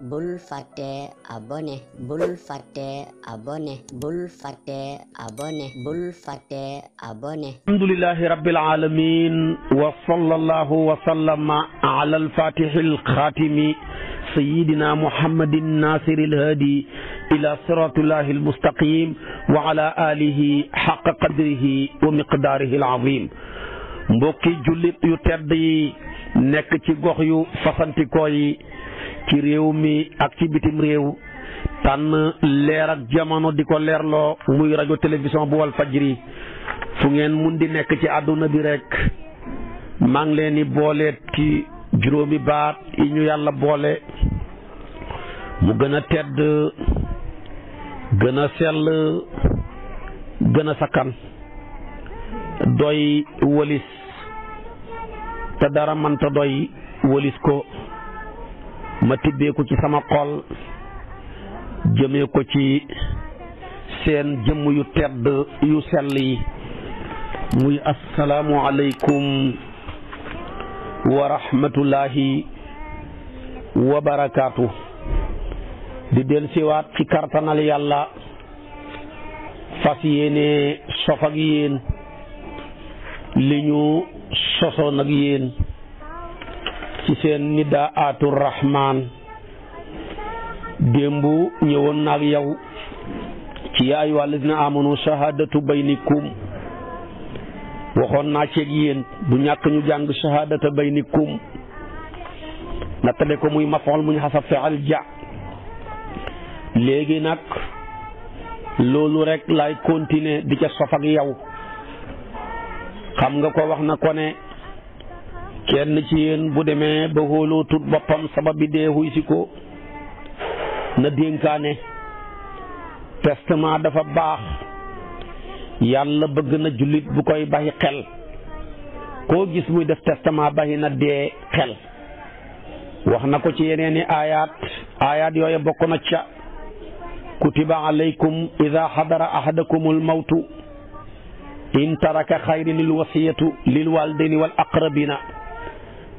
bul fàtte abonné bul fàtte abonné bul fàtte abonné bul fàtte abonné. alhamdulillahi rabbil alamin wa sallallahu wa sallama ala al-fatihi al-khatimi sayyidina muhammadin nasiril hadi ila siratillahi al-mustaqim wa ala alihi haqqa qadrihi wa miqdarihi al-azim. mbokki jullit yu tedd yi nekk ci gox yu fasantikoo yi ci réew mi ak ci bitim réew tànn leer ak jamono di ko leerloo muy rajo télévision bu wal fajri fu ngeen mun di nekk ci àdduna bi rek maa ngi leen di boole ci juróomi baat yi ñu yàlla boole mu gën a tedd gën a sell gën a sakkan doy wëlis te dara mënta doy wëlis ko ma tibbee ko ci sama xol jëmee ko ci seen jëmm yu tedd yu sell yi muy assalaamu aleykum wa rahmatullahi wa barakaatu. di del siwaat ci kartanal yàlla fas yéene sof ak yéen li ñu sosoon ak yéen ci seen nidaatu rahmaan démb ñëwoon naag yow ci yaa ayyuhal lazina amanu shahadatu baynikum waxoon naa ceeg yéen du ñàkk ñu jàng shahadata baynikum nattale ko muy mafool muñ xasab fi'al ja léegi nag loolu rek lay continuer di ca sof ak yow. xam nga ko wax na ko ne kenn ci yéen bu demee ba xooloo tut boppam sabab bi dee xuy si ko na dénkaane testament dafa baax yàlla bëgg na jullit bu koy bàyyi xel koo gis muy def testament bàyyi na dee xel wax na ko ci yeneeni aayaat yooyu bokk na ca kutiba alaykum ida xadara ahadakumul mawtu in taraka xayrin lil wasiyatu lil walidayni wal aqrabina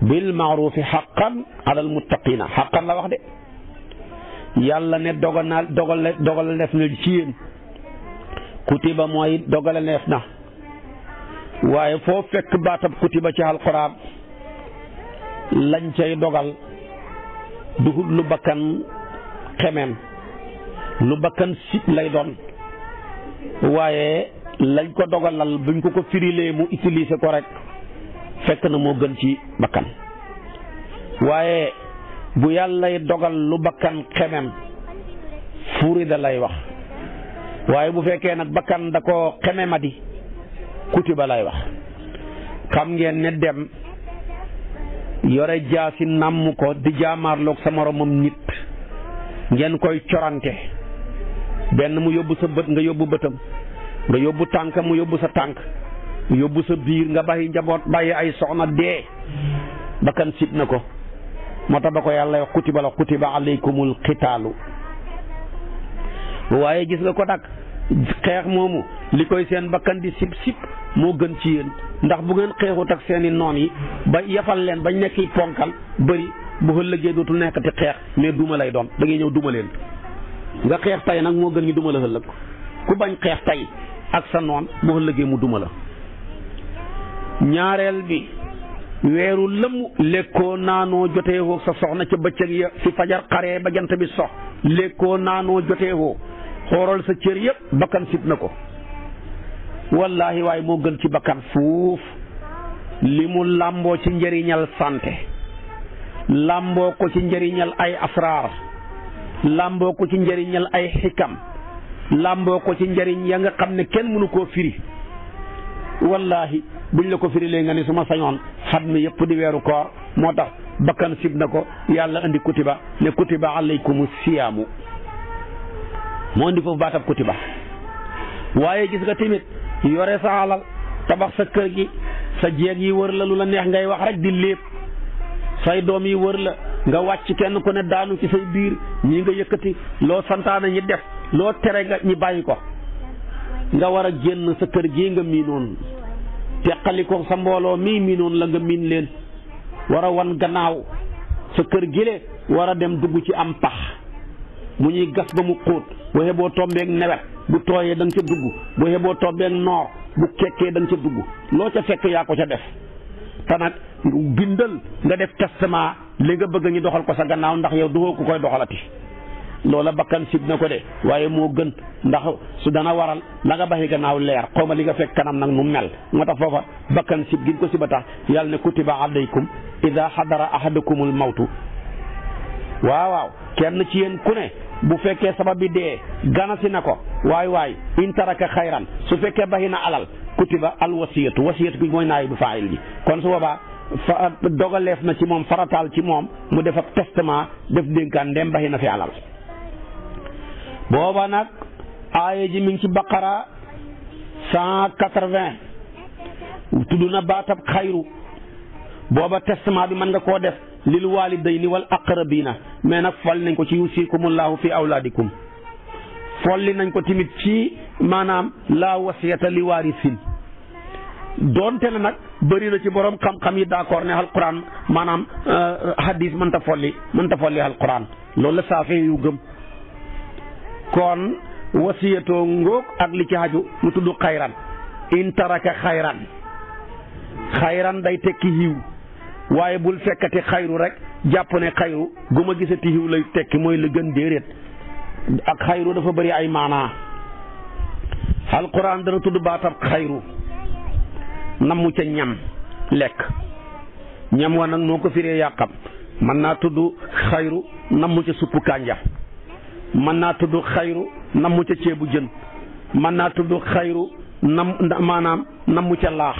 bil maarufi xaqan alal muttaqina xaqan la wax de yàlla ne dogal def na ci yéen kutiba mooy dogale neef na waaye foo fekk baatab kutiba ci alquran lañ cay dogal duhut lu bakkan xemem lu bakkan sit lay doon waaye lañ ko dogalal buñ ko firilee mu utiliser ko rek fekk na moo gën ci bakkan waaye bu yàllay dogal lu bakkan xemem furida lay wax waaye bu fekkee nag bakkan da ko xememadi kutiba lay wax. xam ngeen ne dem yore jaasi nàmm ko di jaamaarloog sa moromam nit ngeen koy corante benn mu yóbbu sa bët nga yóbbu bëtam nga yóbbu tànk mu yóbbu sa tànk yóbbu sa biir nga bàyyi njaboot bàyyi ay soxna dee bakkan sit na ko moo tax ba ko yàlla wax kutiba alaykumul qitaalu waaye gis nga ko nag xeex moomu li koy seen bakkan di sip moo gën ci yéen ndax bu ngeen xeexut ak seeni noon yi ba yafal leen bañ nekk ponkal bëri bu ëllëgee dootul nekkati xeex mais duma lay doon da ngay ñëw duma leen nga xeex tay nag moo gën ñu duma la ëllëg ku bañ xeex tay ak sa noon boo ëllëgee mu duma la. ñaareel bi weeru lëmm lekkoo naanoo joteewoo sa soxna ca bëccëg ya fi fajar xaree ba jant bi sox lekkoo naanoo joteewoo xooral sa cër yëpp bakkan sib na ko wallaahi waaye moo gën ci bakkan fuuf li mu làmboo ci njëriñal santé làmboo ko ci njëriñal ay asraar làmboo ko ci njëriñal ay xikam làmboo ko ci njëriñ ya nga xam ne kenn mënu koo firi wallaahi buñ la ko firi léegi nga ni suma sañoon xat mi yëpp di weeru koor moo tax bakkan sib na ko yàlla indi kutiba ne kutiba alaykumu siyaamu moo indi foofu baatab kutiba. waaye gis nga tamit yore sa alal tabax sa kër gi sa jeeg yi wër la lu la neex ngay wax rek di lépp say doom yi wër la nga wàcc kenn ku ne daanu ci say biir ñi nga yëkkati loo santaana ñi def loo tere nga ñi bàyyi ko nga war a génn sa kër gi nga miinoon teqali ko sa mbooloo mii miinoon la nga miin leen war a wan gannaaw sa kër gile war a dem dugg ci am pax mu ñuy gas ba mu xóot bu xeboo tombeeg nawet bu tooyee da nga ca dugg bu xeboo tombeeg noor bu kekkee da nga ca dugg loo ca fekk yaa ko ca def te nag bindal nga def testament li nga bëgg ñu doxal ko sa gannaaw ndax yow duhoo ko koy doxalati loola bakkan sib na ko de waaye moo gën ndax su dana waral la nga baxi gannaaw leer xaw ma li nga fekk kanam nag nu mel moo tax foofa bakkan sib gi ko si ba tax yàlla ne kutiba alaykum ida xadara ahadakumul mawtu waaw kenn ci yéen ku ne bu fekkee sabab bi dee ganasi na ko waay in taraka xayran su fekkee baxi na alal kutiba al wasiyatu gi mooy naay bu faayil ji kon su boobaa dogaleef na ci moom farataal ci moom mu def ab testament def dénkaan ndem baxi na fi alal booba nag aaya ji mi ngi ci baqara 180 tudd na baatab xayru booba testament bi mën nga koo def lil walidayni wal aqrabina mais nag folli nañ ko ci yusikumullahu fi awlaadikum folli nañ ko tamit ci maanaam la wasiyata li waarisin doonte na nag bëri na ci borom xam-xam yi d'accord ne alquran maanaam hadis mënta folli alquran loolu la saafee yu gëm kon wasiyatoo ngóog ak li ci haju mu tudd xayran in taraka xayran day tekki hiw waaye bul fekkati xayru rek jàpp ne xayru gu ma gisati hiw lay tekki mooy la gën déedéet ak xayru dafa bëri ay maanaa alquran dana tudd baatab xayru namu ca ñam lekk ñam wa nag moo ko firee yàqam mën naa tudd xayru namu ca suppu kànja mën naa tudd xayru namu ca ceebu jën mën naa tudd xayru maanaam namu ca laax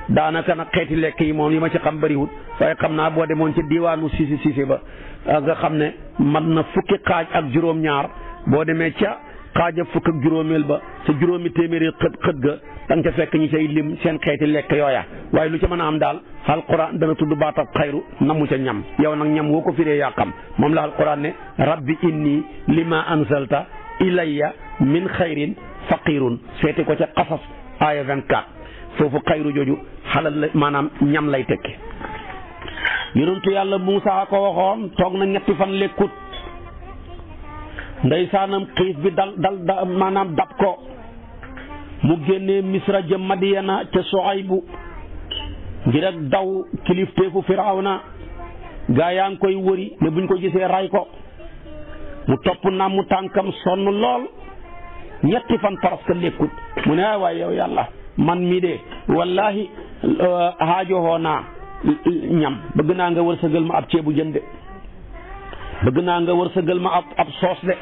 daanaka nag xeeti lekk yi moom yi ma ci xam bëriwut waaye xam naa boo demoon ci diwaanu siise ba nga xam ne man na fukki xaaj ak juróom-ñaar boo demee ca xaaja fukk ak juróomeel ba sa juróomi téeméeri xët ga danga ca fekk ñi say lim seen xeeti lekk yooya waaye lu ca mën a am daal alquran dana tudd baatab xayru namu ca ñam yow nag ñam woo ko firee yaa xam moom la alquran ne rabbi inni lima anzalta ilayya min xayrin faqirun seeti ko ca qasas aya 24 foofu xayru jooju xalal la maanaam ñam lay tekki yonentu yàlla Muusaa ko waxoon toog na ñetti fan lekkut ndeysaanam xiif bi dal maanaam dab ko mu génnee Misra jëm Madiyana ca Suaybu ngir ak daw kilifteefu Firawna gaa yaa ngi koy wëri ne buñ ko gisee ray ko mu topp na mu tànkam sonn lool ñetti fan presque lekkut mu ne waaye yow yàlla man mii de wallahi xaajoxoo naa ñam bëgg naa nga wërsëgal ma ab ceebu jën de bëgg naa nga wërsëgal ma ab soos de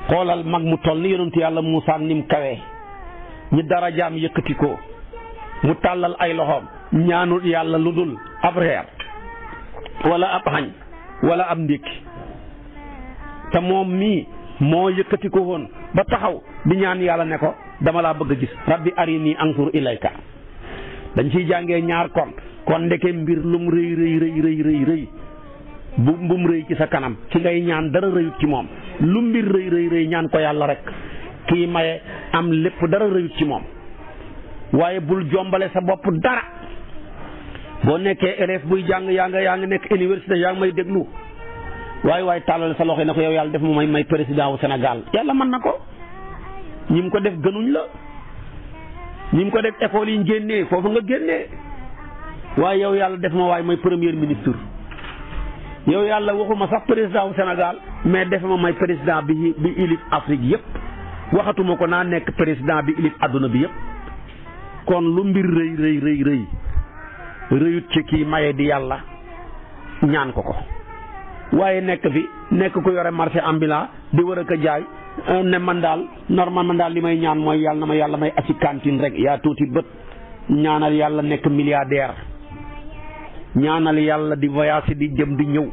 xoolal mag mu toll ni yonentu yàlla Muusaa ni mu kawee ñi darajaam yëkkati ko mu tàllal ay loxoom ñaanul yàlla lu dul ab reer wala ab xañ wala ab ndékki te moom mii moo yëkkati ko woon ba taxaw di ñaan yàlla ne ko dama laa bëgg a gis rabbi arini anzur ilayka dañ ciy jàngee ñaar kon ndeke mbir lum rëy bum rëy ci sa kanam ci ngay ñaan dara rëyut ci moom lu mbir rëy ñaan ko yàlla rek kii maye am lépp dara rëyut ci moom waaye bul jombale sa bopp dara boo nekkee élève buy jàng yaa ngi nekk université yaa ngi may déglu waaye tàllal sa loxo yi ne ko yow yàlla def ma may président wu Sénégal yàlla mën na ko ñi mu ko def gënuñ la ñi mu ko def école yi ñu génnee foofu nga génnee waaye yow yàlla def ma waaye may premier ministre yow yàlla waxuma sax président wu Sénégal mais def ma may président bi ilif Afrique yëpp waxatuma ko naa nekk président bi ilif adduna bi yëpp kon lu mbir rëyut ci kii maye di yàlla ñaan ko waaye nekk ko yore marché ambulant di war a ko jaay ne man daal li may ñaan mooy yàlla na ma yàlla may asi cantine rek yaa tuuti bët ñaanal yàlla nekk milliardaire ñaanal yàlla di voyage di jëm di ñëw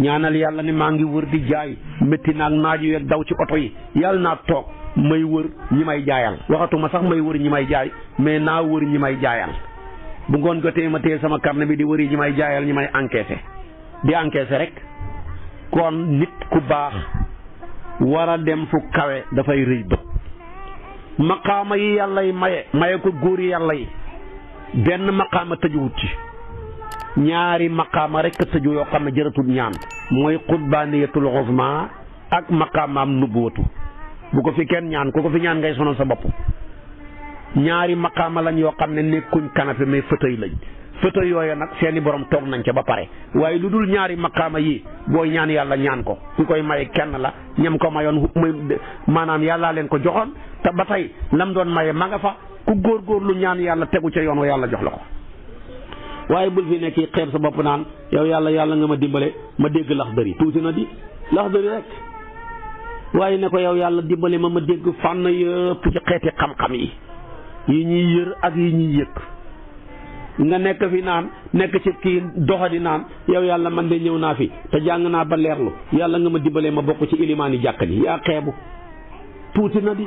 ñaanal yàlla ne maa ngi wër di jaay métti naag naaj yu daw ci oto yi yàlla naa toog may wër ñi may jaayal waxatuma sax may wër ñi may jaay mais naa wër ñi may jaayal bu ngoon jotee ma téye sama carnet bi di wëri ñi may jaayal ñi may encaissé rek kon nit ku baax war a dem fu kawe dafay rëy bët maqaama yi yàlla yi maye ko góor yi yàlla yi benn maqaama tëjuwut ci ñaari maqaama rek tëju yoo xam ne jëratul ñaan mooy xutbaaniyatul uzma ak maqaamaam nubuwatu bu ko fi kenn ñaan ku ko fi ñaan ngay sonal sa bopp. ñaari maqaama lañ yoo xam ne nekkuñ canapé mais fauteuil lañ fauteuil yooyu nag seeni borom toog nañ ca ba pare waaye lu dul ñaari maqaama yi booy ñaan yàlla ñaan ko ku koy maye kenn la ñam ko mayoon maanaam yàllaa leen ko joxoon te ba tey lam doon maye ma nga fa ku góorgóorlu ñaan yàlla tegu ca yoon wa yàlla jox la ko. waaye bul fi nekk xeeb sa bopp naan yow yàlla nga ma dimbale ma dégg Laxdari tuuti na di Laxdari rek waaye ne ko yow yàlla dimbale ma dégg fànn yëpp ci xeeti xam-xam yi ñuy yër ak yi ñuy yëg nga nekk fi naan nekk ci kii doxadi naan yow yàlla man de ñëw naa fi te jàng naa ba leerlu yàlla nga ma dimbale ma bokk ci ilimaan yi jàkka ji yaa xeebu tuuti na di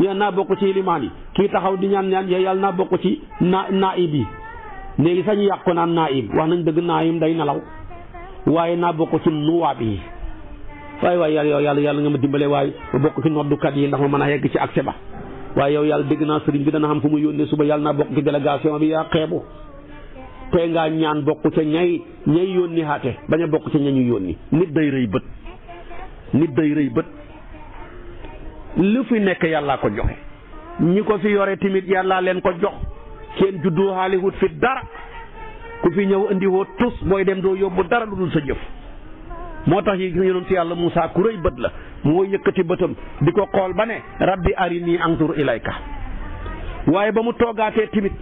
yaa naa bokk ci ilimaan yi kii taxaw di ñaan yow yàlla naa bokk ci naib yi léegi sax ñu yàq ko naan naib wax nañ dëgg naayim day nelaw waaye naa bokk ci nuwaab yi waaye yow yàlla nga ma dimbale waaye ma bokk ci noddukat yi ndax ma mën a yegg ci accès ba waaye yow yàlla dégg naa sëriñ bi dana xam fu mu yónnee suba yàlla naa bokk ci délégation bi yaa xeebu tey ngaa ñaan bokk ca ñay yónni xaate bañ a bokk ca ñañu yónni nit day rëy bët lu fi nekk yàllaa ko joxe ñi ko fi yore tamit yàllaa leen ko jox kenn juddu Hollywood fi dara ku fi ñëw indi woo tus booy dem doo yóbbu dara lu dul sa jëf moo tax yi yonent Yàlla Muusaa ku rëy bët la moo yëkkati bëtam di ko xool ba ne rabbi arini anzur ilayka waaye ba mu toogaatee timit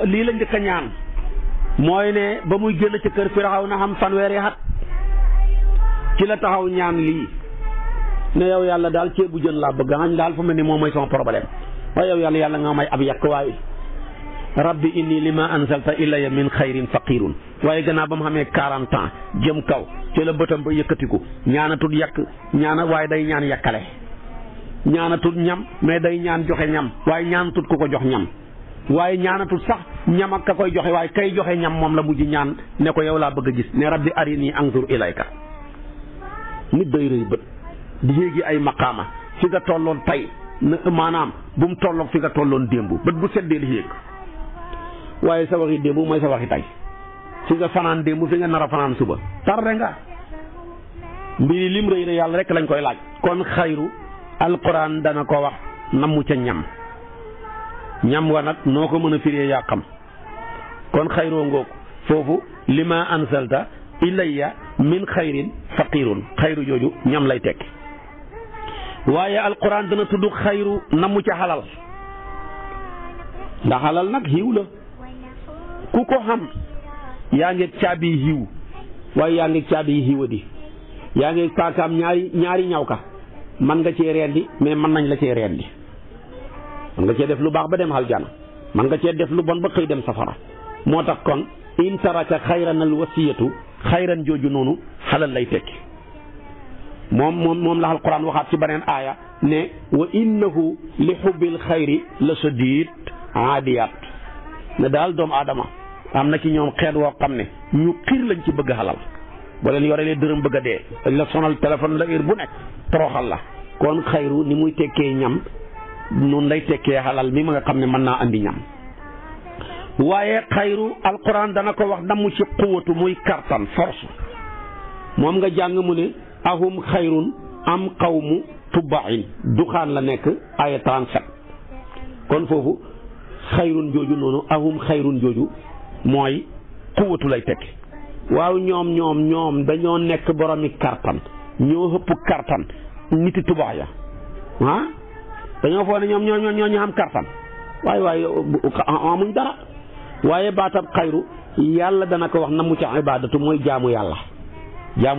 lii la njëkk a ñaan mooy ne ba muy génn ci kër Firawna xam fanweeri at ci la taxaw ñaan lii ne yow yàlla daal ceebu jën laa bëgg añ daal fu mel ni moom mooy sama problème waaye yow yàlla nga may ab yàq waaye rabbi inni lima anzalta ilayya min xayrin faqirun waaye gannaaw ba mu xamee 40 ans jëm kaw ci la bëtam ba yëkkatiku ñaanatul yàq waaye day ñaan yàkkale ñaanatul ñam mais day ñaan joxe ñam waaye ñaanatul ku ko jox ñam waaye ñaanatul sax ñam ak ka koy joxe waaye kay joxe ñam moom la mujj ñaan ne ko yow laa bëgg a gis ne rabbi arini anzur ilayka nit day rëy bët di yéegi ay maqaama fi nga tolloon tey maanaam bu mu tolloog fi nga tolloon démb bët bu seddee li yéeg waaye sa waxi démb mooy sa waxi tey fi nga fanaan démb fi nga nar a fanaan suba tarre nga mbiri lim rëy na yàlla rek lañ koy laaj kon xayru alquran dana ko wax namu ca ñam wa nag noo ko mën a firee yaa xam kon xayroo ngoog foofu lima anzalta ilayya min xayrin faqirun xayru jooju ñam lay tekki waaye alquran dana tudd xayru namu ca xalal ndax xalal nag xiiw la ku ko xam yaa ngi caabi xiiw waaye yaa ngi caabi xiiwadi yaa ngi kaakaam ñaari ñaw ka man nga cee rendi mais mën nañ la cee rendi man nga cee def lu baax ba dem aljana man nga cee def lu bon ba xëy dem safara moo tax kon in taraka xayran al wasiyatu xayran jooju noonu xalal lay tekki moom la alquran waxaat ci beneen aaya ne wa innahu li xubbil xayri la shadid aadiyat ne daal doomu aadama am na ci ñoom xeet woo xam ne ñu xiir lañ ci bëgg xalal boo leen yorelee dërëm bëgg a dee dañ la sonal téléphone la heure bu nekk toroxal la kon xayru ni muy tekkee ñam noonu lay tekkee xalal mi ma nga xam ne mën naa andi ñam waaye xayru alquran dana ko wax damu ci quwatu muy kartan force moom nga jàng mu ne ahum xayrun am qawmu tubbain duxaan la nekk aya 37 kon foofu xayrun jooju noonu ahum xayrun jooju mooy quwatu lay tekki waaw ñoom dañoo nekk boromi kartan ñoo ëpp kartan niti tubax ya dañoo foog ne ñoom ñoo ñu am kartan waaye amuñ dara waaye baatab xayru yàlla dana ko wax na mu ca ibadatu mooy jaamu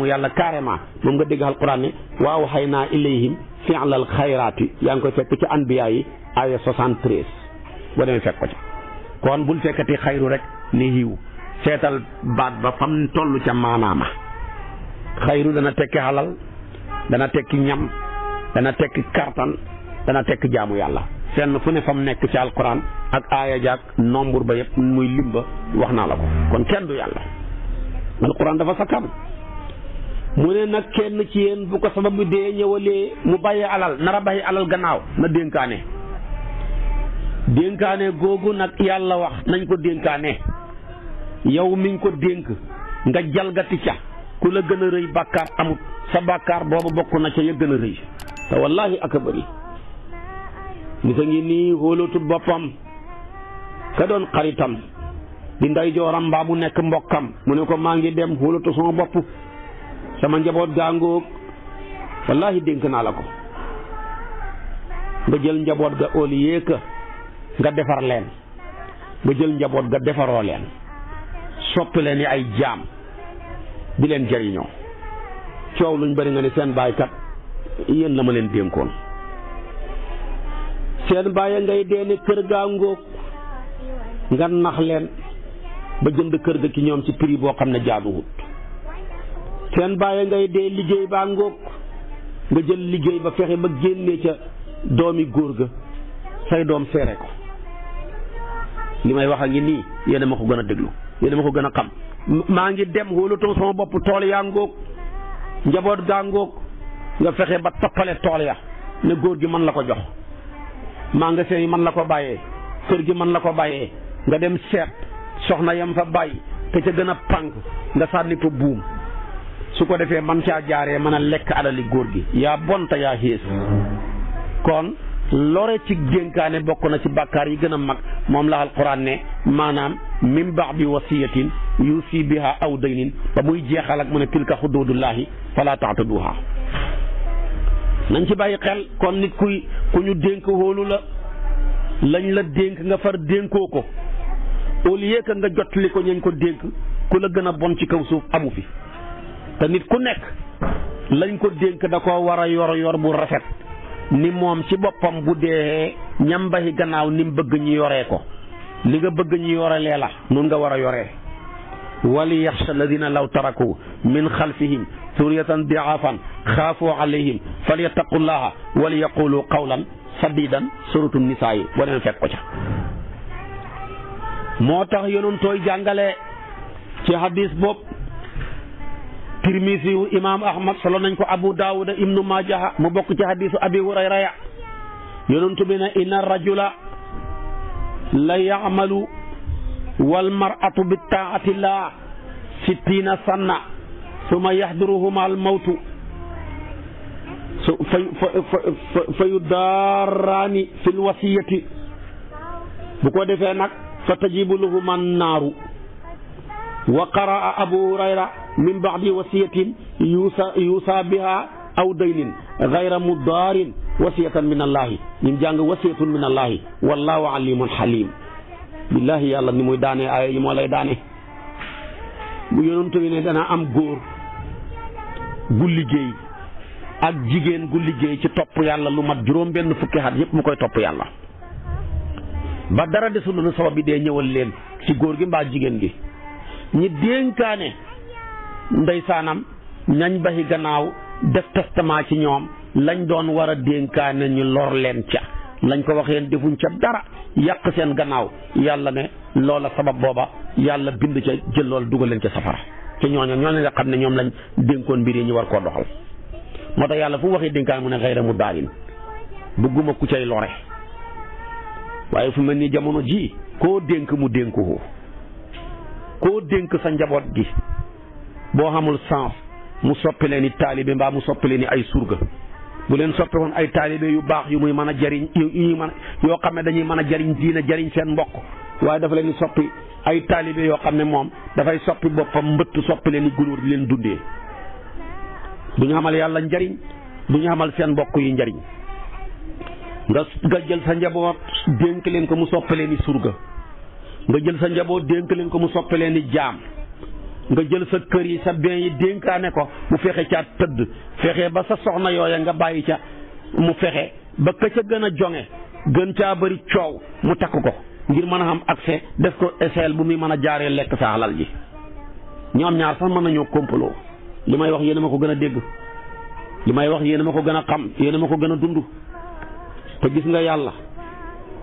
yàlla carrément moom nga dégg alquran ne wa awhaynaa ilayhim fi'lal xayraati yaa ngi koy fekk ci anbiya yi aya 73 boo demee fekk ko ca kon bul fekkati xayru rek ni xiiw seetal baat ba fam toll ca maanaama xayru dana tekki xalal dana tekki ñam dana tekki kartan dana tekki jaamu yàlla fenn fu ne fam nekk ci alquran ak aaya jaag nombre ba yëpp muy limba wax naa la ko kon kenn du yàlla alquran dafa sakkan mu ne nag kenn ci yéen bu ko sabab bi dee ñëwalee mu bàyyee alal nar a bàyyi alal gannaaw na dénkaane dénkaane googu nag yàlla wax nañ ko dénkaane yow miñ ko dénk nga jalgati ca ku la gën a rëy bàkkaar amut sa bàkkaar boobu bokk na ca ya gën a rëy te wallaahi ak a bëri nit a ngi nii xóolootul boppam ka doon xaritam di nday jooram mbaa mu nekk mbokkam mu ne ko maa ngi dem xóolootu sama bopp sama njaboot gaangóog wallaahi dénk naa la ko nga jël njaboot ga au lieu que nga defar leen nga jël njaboot ga defaroo leen soppi leen ni ay jaam di leen jëriñoo coow luñ bari nga ne seen baaykat yéen la ma leen dénkoon seen baay ngay dee ne kër gaa ngóog nga nax leen ba jënd kër ga ci ñoom ci prix boo xam ne jaaduwut seen baay ngay dee liggéey baa ngóog nga jël liggéey ba fexe ba génnee ca doomi góor ga say doom seere ko li may wax a ngi nii yéen a ma ko gën a déglu yéen a ma ko gën a xam maa ngi dem xóolatoo sama bopp tool yaa ngóog njaboot gaa ngóog nga fexe ba toppale tool ya ne góor gi mën la ko jox magasin yi mën la ko bàyyee kër gi mën la ko bàyyee nga dem seet soxna yam fa bàyyi te ca gën a pànk nga sànni fa buum su ko defee man caa jaaree mën a lekk alali góor gi yaa bonta yaa xiis kon lore ci dénkaane bokk na ci bàkkaar yi gën a mag moom la alquran ne maanaam min ba'di wasiyatin yusi biha aw daynin ba muy jeexal ak mu ne tilka xududullahi fala ta'taduha nañ ci bàyyi xel kon nit ku ñu dénk hóolu la lañ la dénk nga far dénkoo ko au lieu que nga jotli ko ñañ ko dénk ku la gën a bon ci kaw suuf amu fi te nit ku nekk lañ ko dénk da ko war a yor bu rafet ni moom ci boppam bu dee ñambaxi gannaaw ni mu bëgg ñu yoree ko li nga bëgg ñu yorelee la noonu nga war a yoree wali yaxsha alladina law taraku min xalfihim suriyatan diafan xaafu alayhim falyattaqullaha wal yaqulu qawlan sadidan suratu nisaa yi boo demee fekk ko ca moo tax yonoon tooy jàngale ci hadis boobu Tirmisi yu imaam Ahmad solo nañ ko Abu Daawuda ibnu Maajaha mu bokk ci hadisu Abi Hurayra ya yonentu bi ne inna rajula la ya'malu wal mar'atu bi ta'atillah 60 sanna summa yahduruhuma al mawtu fa yudarraani fil wasiyati bu ko defee nag fa tajibu lahuma naaru wa qaraa Abu Hurayra min ba'di wasiyatin yuusa biha aw daynin gayra mudaarin wasiyatan min allahi ñim jàng wasiyatun min allahi wallahu alimun halim billahi yàlla ni muy daane aaya yi moo lay daane bu yonent bi ne dana am góor gu liggéey ak jigéen gu liggéey ci topp yàlla lu mat juróom benn fukki at yépp mu koy topp yàlla ba dara desul lu sabab bi dee ñëwal leen ci góor gi mbaa jigéen gi ñi dénkaane ndeysaanam ñañ baxi gannaaw def testament ci ñoom lañ doon war a dénkaane ñu lor leen ca lañ ko waxeen defuñ ca dara yàq seen gannaaw yàlla ne loola sabab booba yàlla bind ca jël loolu dugal leen ca safara te ñooñu nga xam ne ñoom lañ dénkoon mbir yi ñu war koo doxal moo tax yàlla fu mu waxee dénkaane mu ne xayra mu daarin bëgguma ku cay lore waaye fu mel ni jamono ji koo dénk mu dénku koo dénk sa njaboot gi boo xamul sens mu soppi leen i taalibe mbaa mu soppi leen i ay surga bu leen soppi woon ay taalibe yu baax yu muy mën a jariñ yoo xam ne dañuy mën a jariñ diina jariñ seen mbokk waaye dafa leen di soppi ay taalibe yoo xam ne moom dafay soppi boppam mbëtt soppi leen i gunóor di leen dundee du ñu xamal yàlla njariñ du ñu xamal seen mbokk yi njariñ nga jël sa njaboot dénk leen ko mu soppi leen i surga nga jël sa njaboot dénk leen ko mu soppi leen i jaam nga jël sa kër yi sa bien yi dénkaane ko mu fexe caa tëdd fexe ba sa soxna yooya nga bàyyi ca mu fexe ba ka ca gën a jonge gën caa bëri coow mu takk ko ngir mën a am accès def ko échelle bu muy mën a jaaree lekk sa alal ji ñoom ñaar sax mën nañoo complot li may wax yéen a ma ko gën a dégg li may wax yéen a ma ko gën a xam yéen a ma ko gën a dund te gis nga yàlla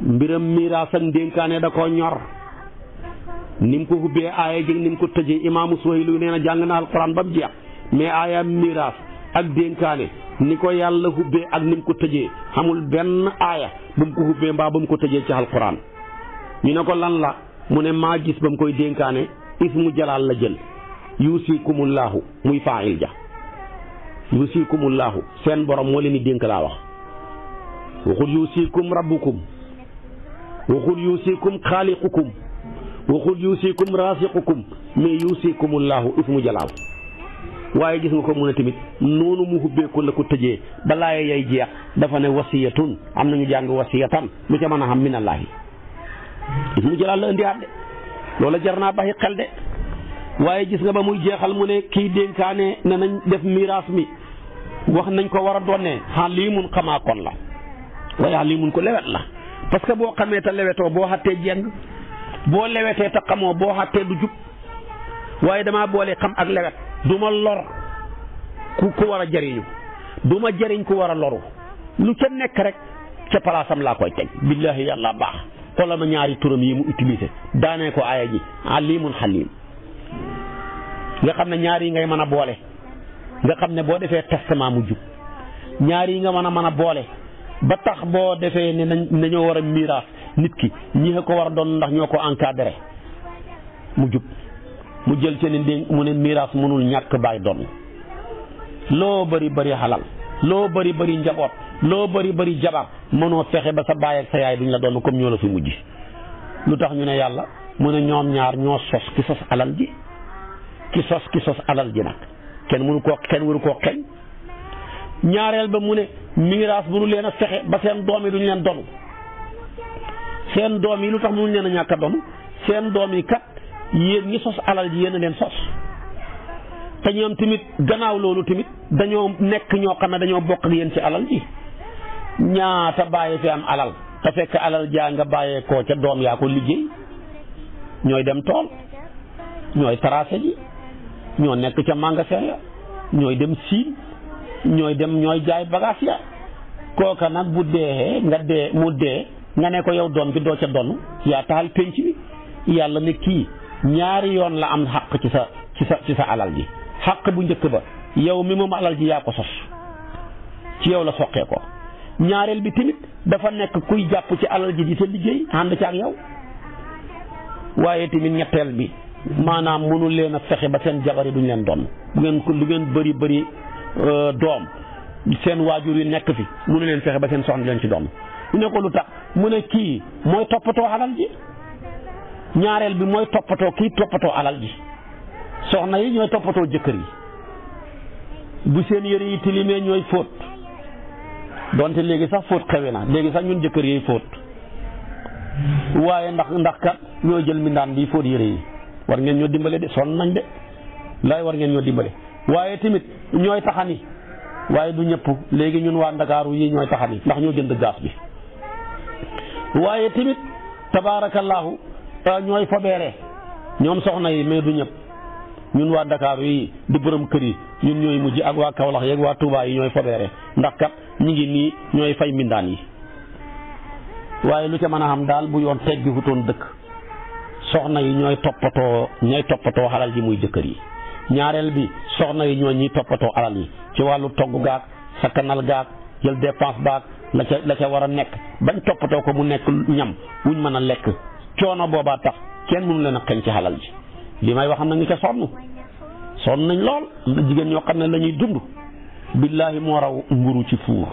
mbiram miraas ak dénkaane da koo ñor ni mu ko ubbee aaya ji ni mu ko tëjee imaamu Suhayli nee na jàng na alquran ba mu jeex mais aaya miraas ak dénkaane ni ko yàlla hubbee ak ni mu ko tëjee xamul benn aaya ba mu ko hubbee mbaa ba mu ko tëjee ci alquran. ñu ne ko lan la mu ne maa gis ba mu koy dénkaane ismu jalaal la jël yuusikumullaahu muy faa'il ja yuusikumullaahu seen borom moo leen di dénk laa wax waxul yuusikum rabbukum waxul yuusikum xaaliqukum waxul yuusikum raasiqukum mais yuusikumullaahu ismu jalaal. waaye gis nga ko mu ne tamit noonu mu hubbeeku la ko tëjee balaa yay jeex dafa ne wasiyatun am nañu jàng wasiyatan lu ca mën a xam minallaahi ismu jalaal la indiwaat de loola jar naa bàyyi xel de. waaye gis nga ba muy jeexal mu ne kii dénkaane ne nañ def miraas mi wax nañ ko war a doonee xaliimun xamaa kon la waaye xaliimun ko lewet la parce que boo xamee te lewetoo boo xattee jeng boo lewetee te xamoo boo xattee du jub waaye damaa boole xam ak lewet du ma lor ku war a jariñu du ma jariñ ku war a loru lu ca nekk rek ca palaasam laa koy teg billaahi yàlla baax xoolal ma ñaari turam yi mu utilisé daanee ko aaya ji alimun xalim nga xam ne ñaar yi ngay mën a boole nga xam ne boo defee testament mu jub ñaar yi nga mën a boole ba tax boo defee ne nañoo war a miraas nit ki ñi ko war a doon ndax ñoo ko encadré mu jub mu jël ci ne mu ne miraas mënul ñàkk bàyyi doon loo bëri bëri xalal loo bëri bëri njaboot loo bëri bëri jabar mënoo fexe ba sa baay ak sa yaay duñ la doon comme ñoo la fi mujj lu tax ñu ne yàlla mu ne ñoom ñaar ñoo sos ki sos alal ji ki sos alal ji nag kenn waru koo xeñ ñaareel ba mu ne miraas mënu leen a fexe ba seen doom yi duñ leen donu seen doom yi lu tax mënuñ leen a ñàkk a donu seen doom yi kat yéen ñi sos alal ji yéen a leen sos te ñoom tamit gannaaw loolu tamit dañoo nekk ñoo xam ne dañoo bokk ak yéen ci alal ji ñaata bàyyi fi am alal te fekk alal jaa nga bàyyee koo ca doom yaa ko liggéey ñooy dem tool ñooy tracé ji ñoo nekk ca magasin ya ñooy dem siin ñooy jaay bagage ya kooka nag bu dee mu dee nga ne ko yow doom bi doo ca donn yaa taxal penc bi yàlla ne kii ñaari yoon la am xaq ci sa alal ji xaq bu njëkk ba yow mi moom alal ji yaa ko sos ci yow la soqee ko ñaareel bi tamit dafa nekk kuy jàpp ci alal ji di sa liggéey ànd ci ak yow waaye tamit ñetteel bi maanaam mënul leen a fexe ba seen jabar yi duñ leen doon lu ngeen bëri doom seen waajur yi nekk fi mënu leen fexe ba seen soxna leen ci doon mu ne ko lu tax mu ne kii mooy toppatoo alal ji ñaareel bi mooy kii toppatoo alal ji soxna yi ñooy toppatoo jëkkër yi bu seen yëre yi tilimee ñooy fóot donte léegi sax fóot xewe na léegi sax ñun jëkkër yi fóot waaye ndax kat ñoo jël mbindaan bi fóot yëre yi war ngeen ñoo dimbale de sonn nañ de laay war ngeen ñoo dimbale waaye tamit ñooy taxani waaye du ñëpp léegi ñun waa Ndakaaru yi ñooy taxani ndax ñoo jënd gaz bi waaye tamit tabaarakallaahu ñooy fobeere ñoom soxna yi mais du ñëpp ñun waa Ndakaaru yi di borom kër yi ñun ñooy mujj ak waa Kaolack yeeg waa Touba yi ñooy fobeere ndax kat ñi ngi nii ñooy fay mbindaan yi waaye lu ca mën a xam daal bu yoon teggi wutoon dëkk soxna yi ñooy toppatoo alal ji muy jëkkër yi ñaareel bi soxna yi ñooy ñiy toppatoo alal yi ci wàllu togg gaag sakkanal gaag jël dépense baag la ca war a nekk bañ toppatoo ko mu nekk ñam wuñ mën a lekk coono boobaa tax kenn mënu leen a xeñ ci alal ji li may wax am na ngi ca sonn nañ lool jigéen ñoo xam ne la ñuy dund billaahi moo raw mburu ci fuur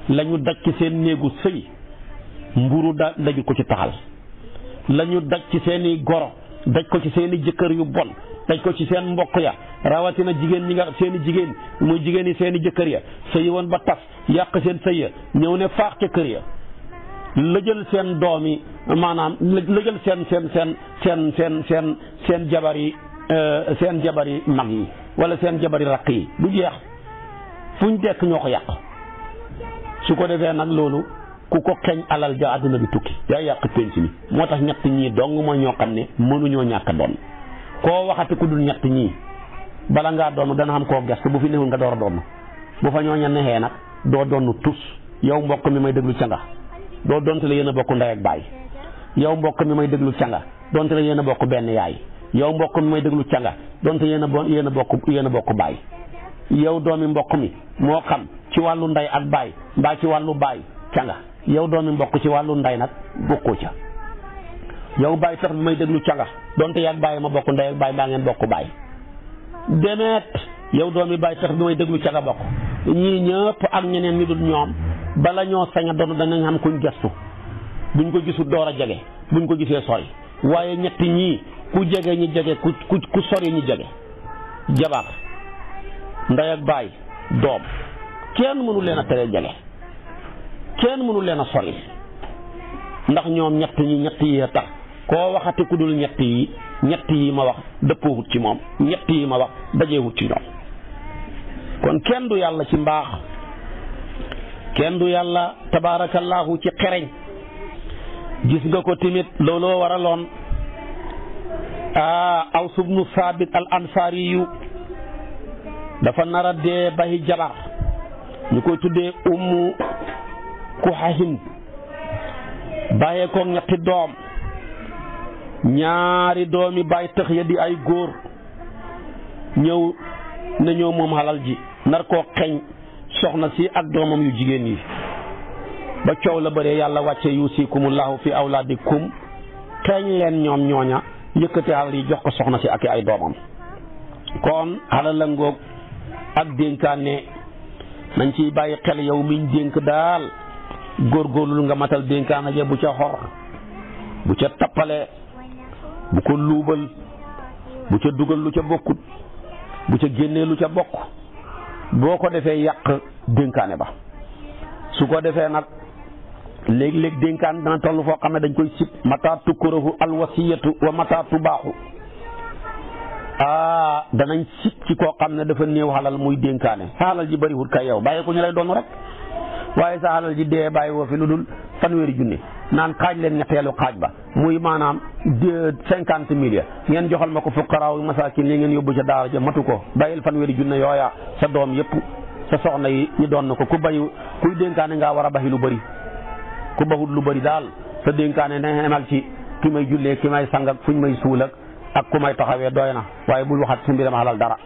la ñu daj ci seen néegu sëy mburu daju ko ci taxal la ñu daj ci seeni goro daj ko ci seeni jëkkër yu bon daj ko ci seen mbokk ya rawatina jigéen ñi nga seeni jigéen muy jigéen yi seeni jëkkër ya sëyi woon ba tas yàq seen sëy ya ñëw ne faax ca kër ya lëjël seen doom yi maanaam lëjël seen jabar yi seen jabar yi mag yi wala seen jabar yi rakk yi du jeex fuñ dekk ñoo ko yàq su ko defee nag loolu ku ko xeeñ alal ja àdduna bi tukki yaa yàq penc mi moo tax ñett ñii dong mooy ñoo xam ne mënuñoo ñàkk doon koo waxati ku dul ñett ñii bala ngaa doon dana xam koo gëstu bu fi newul nga door a doon bu fa ñooña nexee nag doo doon tus yow mbokk mi may déglu canga doo donte la yéen a bokk ndey ak baay yow mbokk mi may déglu canga donte la yéen a bokk benn yaay yow mbokk mi may déglu canga donte yéen a bokk baay yow doomi mbokk mi moo xam ci wàllu ndey ak baay mbaa ci wàllu baay ca nga yow doomi mbokk ci wàllu ndey nag bokkoo ca yow baay sax bi may déglu ca nga donte yaag baay ma bokk ndey ak baay mbaa ngeen bokk baay demeet yow doomi baay sax bi may déglu ca nga bokk ñii ñëpp ak ñeneen ñu dul ñoom bala ñoo sañ a doon danañ xam kuñ gestu buñ ko gisul door a jege buñ ko gisee sori waaye ñetti ñii ku jege ñi jege ku sori ñi jege jabar ndey ak baay doom kenn mënu leen a tere jege kenn mënu leen a sori ndax ñoom ñett yi a tax koo waxati ku dul ñett yi ma wax dëppoowut ci moom ñett yi ma wax dajeewut ci ñoom kon kenn du yàlla ci mbaax kenn du yàlla tabaarakallaahu ci xereñ gis nga ko tamit looloo waraloon Aws ibnu Saabit al Ansaari yu dafa nar a dee bayi jabar ñu koy tuddee Ummu Kuhahin bàyyee ko ñetti doom ñaari doomi bàyyi tëx ya di ay góor ñëw ne ñëw moom xalal ji nar koo xeeñ soxna si ak doomam yu jigéen yi ba coow la bëree yàlla wàcce yuusikumullahu fi awlaadikum xeeñ leen ñoom ñooña yëkkati xalal yi jox ko soxna si ak ay doomam kon xalal la ngoog ak dénkaane nañ ciy bàyyi xel yow miñ dénk daal góorgóorlu nga matal dénkaane ja bu ca xor bu ca tappale bu ko luubal bu ca dugal lu ca bokkut bu ca génnee lu ca bokk boo ko defee yàq dénkaane ba su ko defee nag léeg-léeg dénkaan dana toll foo xam ne dañ koy sib mata tukkurahu alwasiyatu wa mata tubaaxu danañ sib ci koo xam ne dafa néew xalal muy dénkaane sa xalal ji bëriwul kay yow bàyyi ko ñu lay doon rek waaye sa xalal ji dee bàyyi woo fi lu dul fanweeri junne naan xaaj leen ñetteelu xaaj ba muy maanaam 50 000 ngeen joxal ma ko fuqaraaw masaakin li ngeen yóbbu ca daara ja matu ko bàyyil fanweeri junne yooya sa doom yëpp sa soxna yi ñu doon na ko ku bayu kuy dénkaane ngaa war a baxi lu bëri ku baxut lu bëri daal sa dénkaane ne xemal ci ki may jullee ki may sang ak fuñ may suul ak ku may taxawee doy na waaye bul waxat su mbiram xalal dara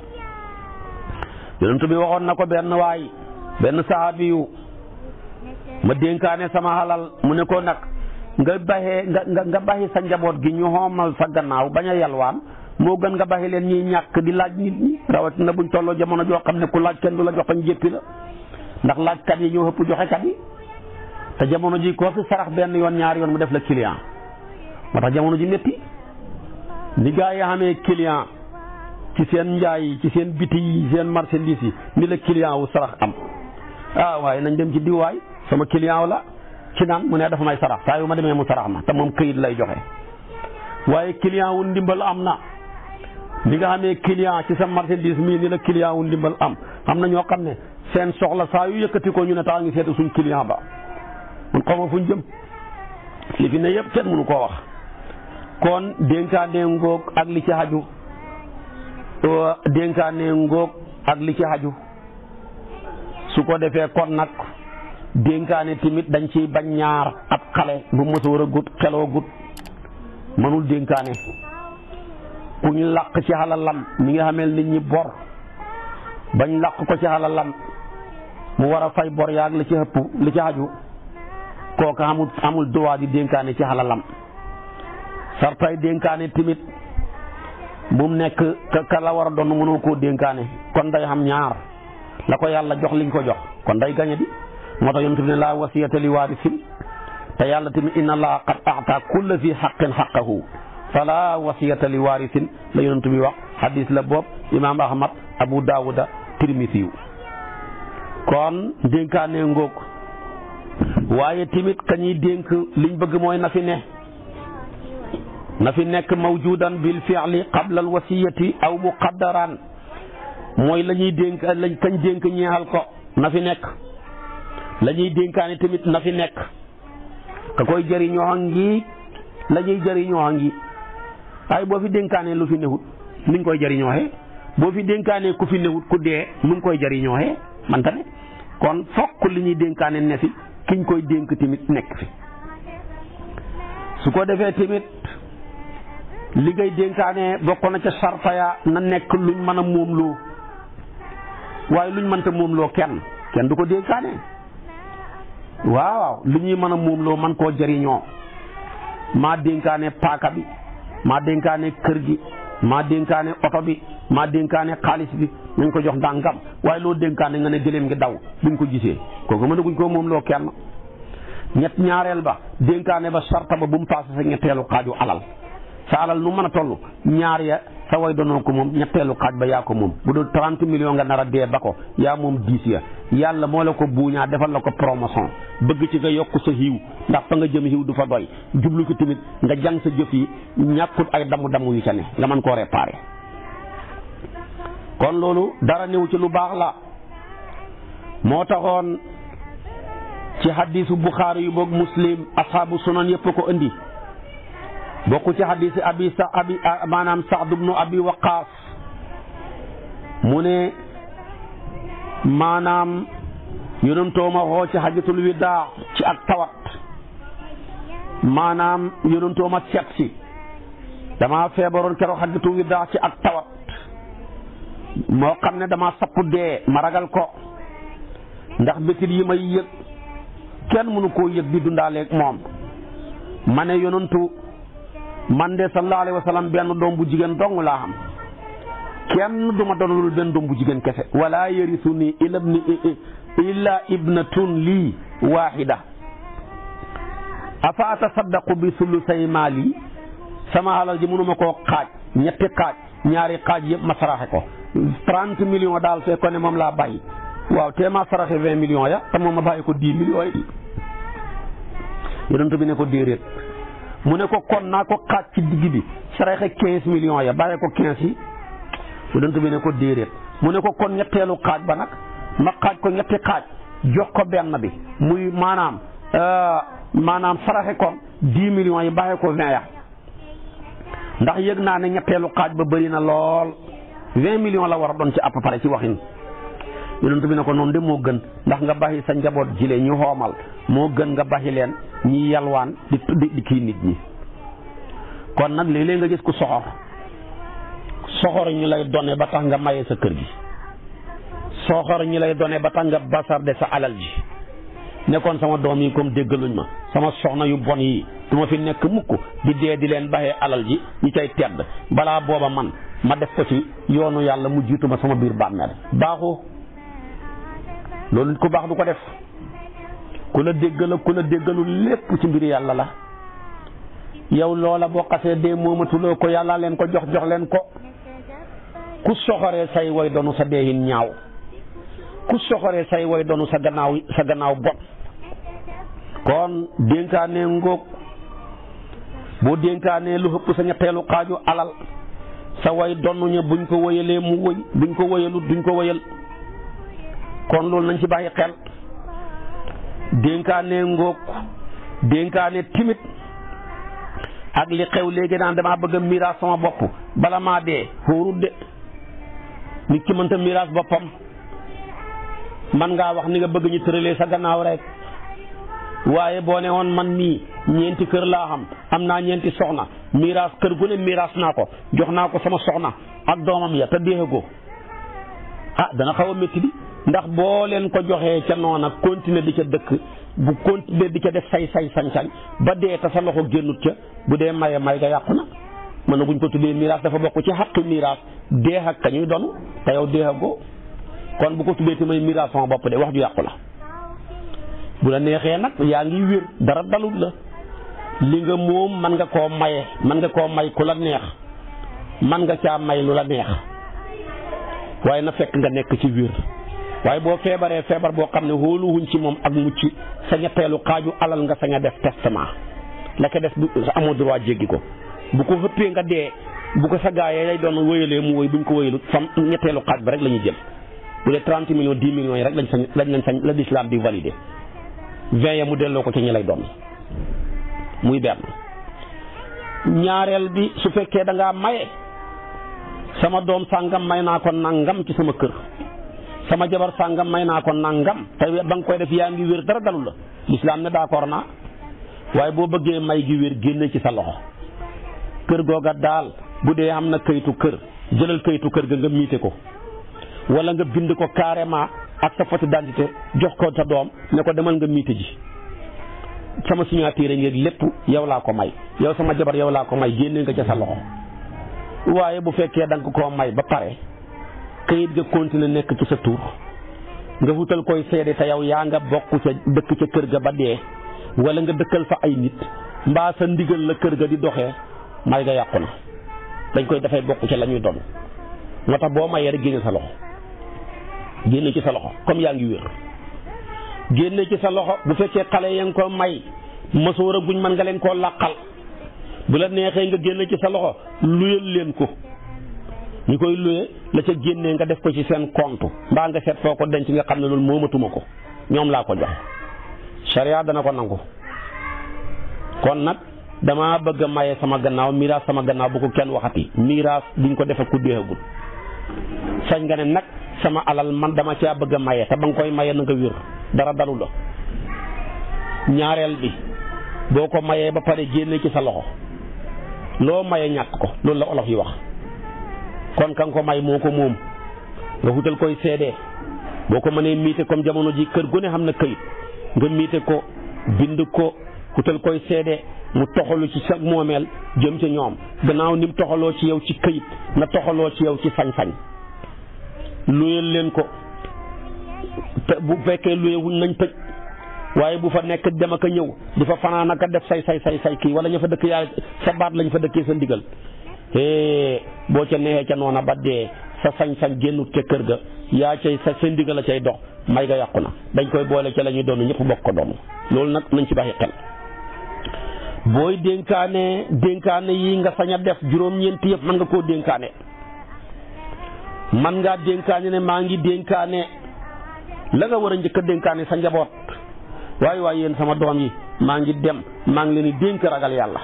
yonent bi waxoon na ko benn sahabi yu ma dénkaane sama xalal mu ne ko nag nga baxi sa njaboot gi ñu xoomal sa gannaaw bañ a yalwaan moo gën nga baxi leen ñuy ñàkk di laaj nit ñi rawatina buñ tolloo jamono joo xam ne ku laaj kenn du la jox bañ jéppi la ndax laajkat yi ñoo ëpp joxekat yi te jamono ji koo fi sarax benn yoon ñaari yoon mu def la client moo tax jamono ji métti ni gaa yi xamee client ci seen njaay yi ci seen biti yi seen marchandise yi ni la client wu sarax am waaye nañ dem ci diwaay sama client la ci naan mu ne dafa may sarax saa yu ma demee mu sarax ma te moom këyit lay joxe waaye client wu ndimbal am na li nga xamee client ci sa marchandise mii ni la client wu ndimbal am na ñoo xam ne seen soxla saa yu yëkkati ko ñu ne taa ngi seetu suñ client ba mun xaw ma fuñ jëm li fi ne yëpp kenn mënu koo wax kon dénkaane ngoog ak li ci xaju dénkaane ngoog ak li ci xaju su ko defee kon nag dénkaane tamit dañ ciy bañ ñaar ab xale bu mësoor a gut xeloo gut mënul dénkaane ku ñu làq ci xalalam mi nga xamel nit ñi bor bañ làq ko ci xalalam mu war a fay bor yaag li ci ëpp li ci xaju kooka amul droit di dénkaane ci xalalam sartay dénkaane tamit bu mu nekk ka la war a doon mënoo koo dénkaane kon day xam ñaar la ko yàlla jox liñ ko jox kon day gañe di moo tax yonent bi ne laa wasiyata li waarisin te yàlla tamit inna allaha qad a'ta kulla fi haqqin haqqahu fala wasiyata li waarisin la yonent bi wax hadis la boobu imaam ahmad abu daawuda tirmisi kon dénkaane ngoog waaye tamit ka ñuy dénk liñ bëgg mooy na fi nekk mawjudan bil fi'li qabla al wasiyati aw muqaddaran mooy la ñuy dénk lañ kañ dénk ñeexal ko na fi nekk la ñuy dénkaane tamit na fi nekk ka koy jëriñoo ngi la ñuy jëriñoo ngi waaye boo fi dénkaane lu fi newut ni nga koy jëriñooxee boo fi dénkaane ku fi newut ku dee nu nga koy jëriñooxee man tamit kon fokk li ñuy dénkaane ne fi kiñ koy dénk tamit nekk fi su ko defee tamit li ngay dénkaane bokk na ca sarta ya na nekk luñ mën a moom loo waaye luñ mënta moom loo kenn du ko dénkaane waaw li ñuy mën a moom loo man koo jëriñoo maa dénkaane paaka bi maa dénkaane kër gi maa dénkaane oto bi maa dénkaane xaalis bi nañ ko jox ndàngam waaye loo dénkaane nga ne gëléem ngi daw buñ ko gisee kooku mën a guñ koo moom loo kenn ñaareel ba dénkaane ba sarta ba bu mu paase sa ñetteelu xaaju alal sa alal nu mën a toll ñaar ya sa way doonoo ko moom ñetteelu xaaj ba yaa ko moom bu dul 30 millions nga nar a dee ba ko yaa moom 10 ya yàlla moo la ko buuñaa defal la ko promotion bëgg ci nga yokk sa xiiw ndax fa nga jëm xiiw du fa doy jublu ko tamit nga jàng sa jëf yi ñàkkut ay damu yu ca ne nga mën koo réparé kon loolu dara néew ci lu baax la moo taxoon ci hadisu Buxaari yu boog Muslim ashaabu sunan yëpp ko indi bokku ci hadisi maanaam Saad ibnu Abi Waqaas mu ne maanaam yonentoo ma xoo ci hajjatul widaa ci ak tawat maanaam yonentoo ma seet si dama feebaroon keroog hajjatul widaa ci ak tawat moo xam ne dama sappu dee ma ragal ko ndax bétit yi may yëg kenn mënu koo yëg di dundaaleeg moom ma ne yonentu man de sallallahu alayhi wa sallam benn doom bu jigéen dong laa xam kenn du ma doonalul benn doom bu jigéen kese wala yarisuni illa ibnatun lii waahida afa atasaddaqu bi sulusay maali sama alal ji mënuma koo xaaj ñetti xaaj ñaari xaaj yëpp ma saraxe ko 30 millions daal fekk ko ne moom laa bàyyi waaw te ma saraxe 20 millions ya te moom ma bàyyi ko 10 millions yi yonent bi ne ko déedéet mu ne ko kon naa ko xaaj ci digg bi saraxe 15 millions ya bàyyi ko 15 yi yonent bi ne ko déedéet mu ne ko kon ñetteelu xaaj ba nag ma xaaj ko ñetti xaaj jox ko benn bi muy maanaam saraxe ko 10 millions yi bàyyi ko 20 ya ndax yëg naa ne ñetteelu xaaj ba bëri na lool 20 millions la war a doon ci à peu près ci waxin yonent bi ne ko noonu de moo gën ndax nga baxi sa njaboot jile ñu xoomal moo gën nga baxi leen ñi yalwaan di kii nit ñi kon nag léeg-léeg nga gis ku soxor ñu lay donné ba tax nga maye sa kër gi soxor ñu lay donné ba tax nga basarde sa alal ji nekkoon sama doom yi comme déggaluñ ma sama soxna yu bon yi du ma fi nekk mukk di dee di leen baxee alal ji ñi cay tedd balaa booba man ma def ko ci yoonu yàlla mu jiitu ma sama biir bàmmeel baaxu loolu ku baax du ko def ku la déggal ku la déggalu lépp ci mbir yàlla la yow loola boo xasee dee moomatuloo ko yàlla leen ko jox leen ko ku soxoree say way doonu sa deeyin ñaaw ku soxoree say way doonu sa gannaaw bon kon dénkaane ngóog boo dénkaanee lu ëpp sa ñetteelu xaaju alal sa way donnuña buñ ko wëyalee mu wëy buñ ko wëyalut duñ ko wëyal kon loolu nañ ci bàyyi xel dénkaane ngóog dénkaane timit ak li xew léegi naan damaa bëgg a miraas sama bopp bala maa dee xóorut de nit ki mënta miraas boppam man ngaa wax ni nga bëgg ñu tëralee sa gannaaw rek waaye boo ne woon man mii ñeenti kër laa xam am naa ñeenti soxna miraas kër gu ne miraas naa ko jox naa ko sama soxna ak doomam ya te déexagoo dana xaw a métti bi ndax boo leen ko joxee ca noona continuer di ca dëkk bu continuer di ca def say sañ-sañ ba dee te sa loxo génnut ca bu dee may ga yàqu na mën na buñ ko tuddee miraas dafa bokk ci xaqi miraas deex ak kañuy donu te yow déexagoo kon bu ko tuddee te may miraas sama bopp de wax ju yàqu la bu la neexee nag yaa ngi wér dara dalul la li nga moom man nga koo maye man nga koo may ku la neex man nga caa may lu la neex waaye na fekk nga nekk ci wér waaye boo feebaree feebar boo xam ne hóoluwuñ ci moom ak mucc sa ñetteelu xaaju alal nga sañ a def testament la ko def sa amoo droit jéggi ko bu ko xëppee nga dee bu ko sa gaayee lay doon wëyalee mu wëy buñ ko wëyalut fam ñetteelu xaaj ba rek la ñuy jël bu dee 30 millions 10 millions yi rek lañ sañ la l'islam di valider 20 ya mu delloo ko ci ñi lay doon muy benn ñaareel bi su fekkee da ngaa maye sama doom sàngam may naa ko nangam ci sama kër sama jabar sàngam may naa ko nangam te ba nga koy def yaa ngi wér dara dalu la l'islam ne d'accord naa waaye boo bëggee may gi wér génne ci sa loxo kër googa daal bu dee am na kayitu kër jëlal kayitu kër ga nga miite ko wala nga bind ko carrément ak sa photo d'identité jox ko sa doom ne ko demal nga miite ji sama signature ngeeg lépp yow laa ko may yow sama jabar yow laa ko may génne nga ca sa loxo. waaye bu fekkee da nga koo may ba pare kayit ga continuer nekk ci sa tur nga wutal koy seede te yow yaa nga bokk ca dëkk ca kër ga ba dee wala nga dëkkal fa ay nit mbaa sa ndigal la kër ga di doxee may ga yàqu na dañ koy dafay bokk ca la ñuy doon moo tax boo mayee rek génne sa loxo génne ci sa loxo comme yaa ngi wér génne ci sa loxo. bu fekkee xale ya nga ko may masoor a guñ mën nga leen koo làqal bu la neexee nga génne ci sa loxo luyal leen ko ñu koy luye la ca génnee nga def ko ci seen compte mbaa nga seet foo ko denc nga xam ne loolu moomatuma ko ñoom laa ko jox sharia dana ko nangu. kon nag dama bëgg a maye sama gannaaw miraas sama gannaaw bu ko kenn waxati miraas duñ ko defe ku deexagul sañ nga ne nag sama alal man dama caa bëgg a maye te ba nga koy maye na nga wér dara dalu la. ñaareel bi boo ko mayee ba pare génne ci sa loxo loo maye ñàkk ko loolu la olof yi wax. kon ka nga ko may moo ko moom nga wutal koy seede boo ko mënee miite comme jamono ji kër gu ne xam na këyit nga miite ko bind ko wutal koy seede mu toxalu ci sa moomeel jëm ca ñoom gannaaw ni mu toxaloo ci yow ci këyit na toxaloo ci yow ci sañ-sañ. luyeel leen ko te bu fekkee luye wuñ nañ tëj waaye bu fa nekk dem ak a ñëw di fa fanaan ak a def say kii wala ña fa dëkk yaa sa baat lañ fa dëkkee sa ndigal boo ca neexee ca noona ba dee sa sañ-sañ génnut ca kër ga yaa cay sa ndigal a cay dox may ga yàqu na dañ koy boole ca la ñuy doon ñëpp bokk ko doon loolu nag nañ ci bàyyi xel. booy dénkaane yi nga sañ a def juróom-ñeenti yëpp mën nga koo dénkaane. man ngaa dénkaane ne maa ngi dénkaane la nga war a njëkk a dénkaane sa njaboot waaye yéen sama doom yi maa ngi leen di dénk ragal yàlla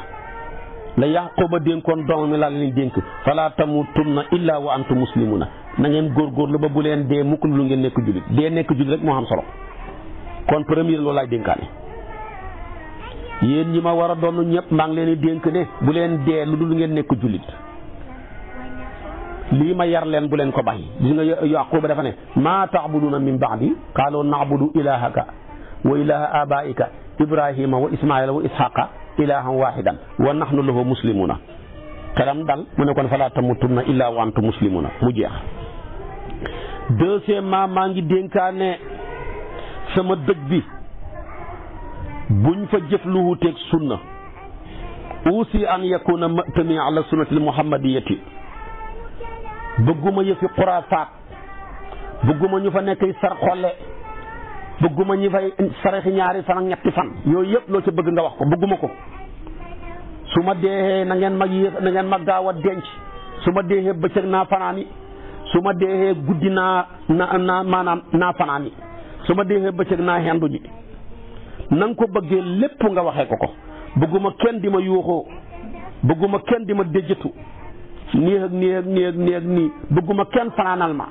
la Yaquba dénkoon doom mi laa leen dénk fala tamutunna illa wa antum muslimuna na ngeen góorgóorlu ba bu leen dee mukk lu ngeen nekk jullit dee nekk jullit rek moo xam solo kon premier loolu laay dénkaane. yéen ñi ma war a doon ñëpp maa ngi leen di dénk ne bu leen dee lu dul ngeen nekk jullit lii ma yar leen bu leen ko bàyyi. gis nga Yaquba dafa ne maa ta'buduna min ba'di qaalu na'budu ilahaka wa ilaha abaika ibrahima wa ismaila wa ishaqa ilahan wahidan wa nahnu lahu muslimuna karam dal mu ne kon fala tamutunna illa wa antum muslimuna mu jeex. deuxièmement maa ngi dénkaane sama dëj bi buñ fa jëf lu wuteeg sunna aussi an yakuna matami ala sunnatil muhammadiyati bëgguma yëfi xuraafaat bëgguma ñu fa nekk sar xolle bëgguma ñi fay saraxi ñaari fan ak ñetti fan yooyu yëpp loo ca bëgg nga wax ko bëgguma ko. su ma deexee na ngeen ma gaaw a denc su ma deexee bëccëg naa fanaani su ma deexee guddi maanaam naa fanaani su ma deexee bëccëg naa hendu ji na nga ko bëggee lépp nga waxee ko bëgguma kenn di ma yuuxoo bëgguma kenn di ma déjjatu nii bëgguma kenn fanaanal ma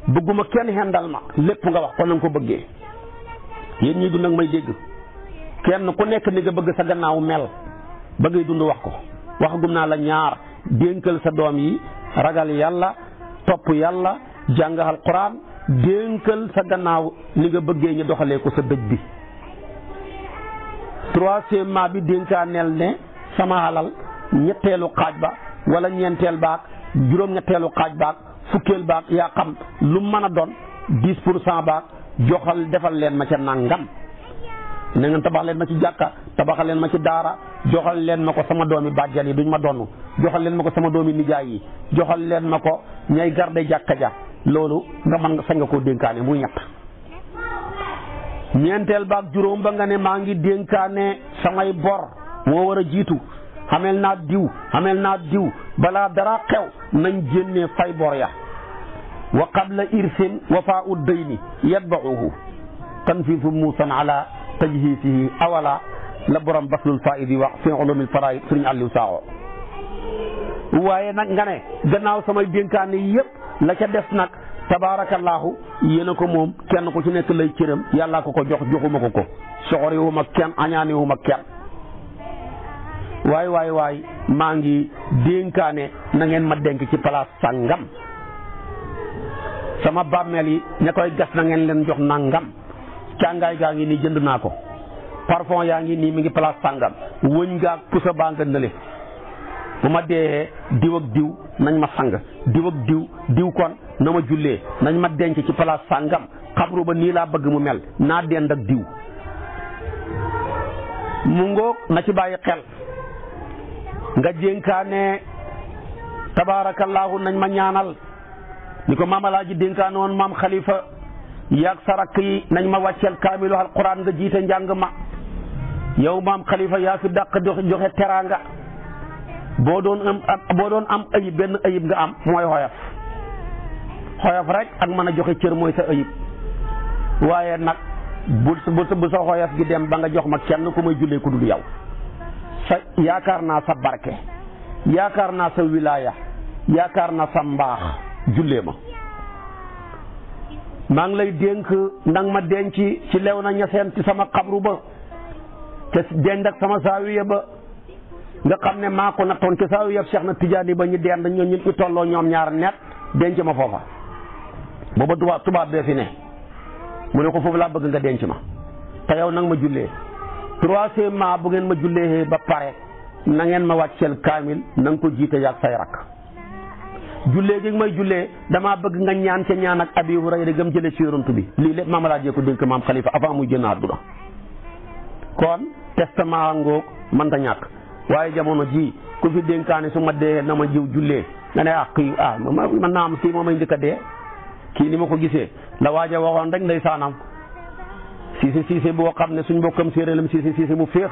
bëgguma kenn hendal ma lépp nga wax ko na nga ko bëggee. yéen ñii dund nag may dégg kenn ku nekk ni nga bëgg sa gannaaw mel ba ngay dund wax ko waxagum naa la ñaar dénkal sa doom yi ragal yàlla topp yàlla jàng alquran dénkal sa gannaaw ni nga bëggee ñu doxalee ko sa dëj bi. troisièmement bi dénkaaneel ne sama alal ñetteelu xaaj ba wala ñeenteel baak juróom-ñetteelu xaaj baak fukkeel baak yaa xam lu mën a doon 10% baak joxal defal leen ma ca nangam na ngeen tabax leen ma ci jàkka tabaxal leen ma ci daara joxal leen ma ko sama doomi bàjjan yi duñ ma donn joxal leen ma ko sama doomi nijaay yi joxal leen ma ko ñay garde jàkka ja loolu nga mën nga sañ nga koo dénkaane muy ñett. ñeenteel baak juróom ba nga ne maa ngi dénkaane samay bor moo war a jiitu xamel naa diw balaa dara xew nañ génnee fay bor ya wa qabla irsin wafaa'u dayni yatba'uhu tanfiisu muusan ala tajhiisihi awala la borom baslul faa'idi wax fi ulumil faraa'id Sëriñ Aliou Sakho waaye nag nga ne gannaaw samay dénkaane yëpp la ca des nag tabaarakallaahu yéen a ko moom kenn ku ci nekk lay cëram yàllaa ko joxuma ko soxoriwuma kenn añaaniwuma kenn waay maa ngi dénkaane na ngeen ma denk ci place sàngam sama bàmmeel yi ña koy gas na ngeen leen jox nangam càngaay gaa ngi nii jënd naa ko parfum yaa ngi nii mi ngi place sàngam wëñ gaag pusa baa nga nële bu ma dee diw ak diw nañ ma sang diw ak diw kon na ma jullee nañ ma denc ci place sàngam xabru ba nii laa bëgg mu mel naa dend ak diw mu ngoog na ci bàyyi xel nga dénkaane tabaarakallaahu nañ ma ñaanal ni ko maam Alaaji dénkaane woon maam Khalifa yaag sarak yi nañ ma wàcceel kaamilu alquran nga jiite njàng ma yow maam Khalifa yaa fi dàq joxe teraanga boo doon am ayib benn ayib nga am mooy xoyof rek ak mën a joxe cër mooy sa ayib waaye nag bu sa xoyof gi dem ba nga jox ma kenn ku may jullee ku dul yow sa yaakaar naa sa barke yaakaar naa sa wilaaya yaakaar naa sa mbaax jullee ma maa ngi lay dénk nang ma denc ci lew na ñaseen ci sama xabru ba te dend ak sama saawiya ba nga xam ne maa ko nattoon ci saawiya Cheikh na Tijaani ba ñu dend ñoom ñu tolloo ñoom ñaar net denc ma foofa booba tubaab bee fi ne mu ne ko foofu laa bëgg nga denc ma te yow nag ma jullee troisièmement bu ngeen ma jullee ba pare na ngeen ma wàcceel kaamil na nga ko jiite yaag say rak jullee gi may jullee damaa bëgg nga ñaan ca ñaan ak Abi Hurayra gëm jëlee ci yonent bi lii lépp maam laa jee ko dénk maam Khalifa avant muy génn àdduna kon testament ngoog mën ta ñàkk waaye jamono ji ku fi dénkaane su ma dee na ma jiw jullee nga ne kii man naa am kii moo may njëkk a dee kii ni ma ko gisee la waaja waxoon rek nday saanam siise boo xam ne suñ mbokkam séeréelam siise mu féex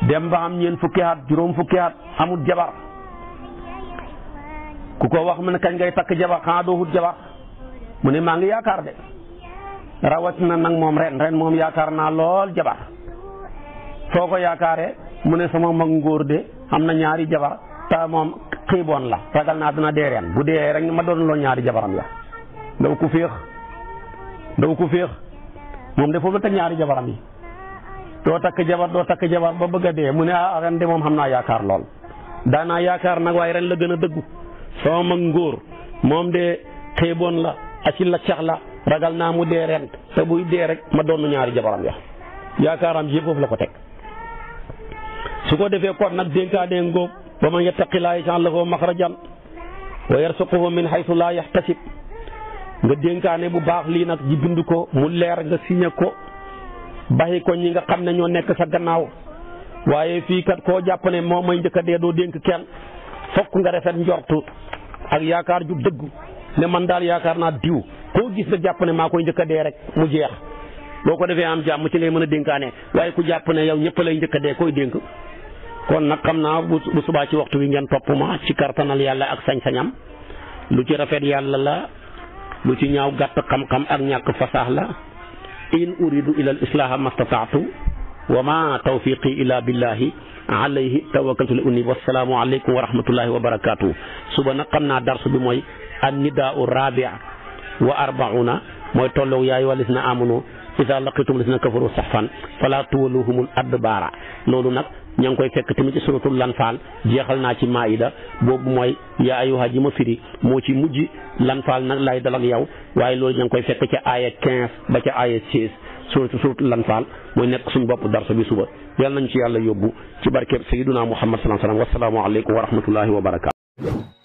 dem ba am ñeent fukki at juróom fukki at amul jabar ku ko wax mu ne kañ ngay takk jabar xanaa doo wut jabar mu ne maa ngi yaakaar de rawatina nag moom ren moom yaakaar naa lool jabar foo ko yaakaaree mu ne sama mag ngóor de am na ñaari jabar te moom xiiboon la ragal naa dina dee ren bu dee rek ma doon loo ñaari jabaram ya daw ku féex moom de foofu la teg ñaari jabaram yi doo takk jabar ba bëgg a dee mu ne ren de moom xam naa yaakaar lool daanaa yaakaar nag waaye ren la gën a dëggu sama mag ngóor moom de xiiboon la acil la cax la ragal naa mu dee ren te buy dee rek ma doon ñaari jabaram ya yaakaaram ji foofu la ko teg su ko defee kon nag dénkaane ngóob wa man yattaqillaaha yaj'al lahu maxrajan wa yarzuqhu min haysu laa yahtasib nga dénkaane bu baax lii nag ji bind ko mu leer nga signé ko baxi ko ñi nga xam ne ñoo nekk sa gannaaw waaye fii kat koo jàpp ne moo may njëkk a dee doo dénk kenn fokk nga rafet njortu ak yaakaar ju dëggu ne man daal yaakaar naa diw koo gis nga jàpp ne maa koy njëkk a dee rek mu jeex boo ko defee am jàmm ci ngay mën a dénkaane waaye ku jàpp ne yow ñëpp lay njëkk a dee koy dénk kon nag xam naa bu subaa ci waxtu wi ngeen topp ma ci kartanal yàlla ak sañ-sañam lu ci rafet yàlla la lu ci ñaaw gàtt xam-xam ak ñàkk fasaax la in uridu ila al islaha mastataatu wa ma tawfiqi illa billahi alayhi tawakkaltu li unni wassalaamu aleykum wa rahmatullahi wa barakatuh suba nag xam naa darsu bi mooy an nidaau rabia wa arbauna mooy tolloog yaay walisna amanu iza laqitum lasina kafaru sahfan fala tuwalluhumul adbaara loolu nag ña ngi koy fekk tamit ci suratul lanfaal jeexal naa ci maida boobu mooy yaa ayyuha ji ma firi moo ci mujj lanfaal nag lay dal ak yow waaye loolu ña ngi koy fekk ca aaya 15 ba ca aaya 16 suratul lanfaal mooy nekk suñu bopp darsa bi suba yàlla nañ ci yàlla yóbbu ci barkeb sayyiduna muhammad sallallahu alayhi wa sallam wassalaamu aleykum wa rahmatullahi wa barakatuh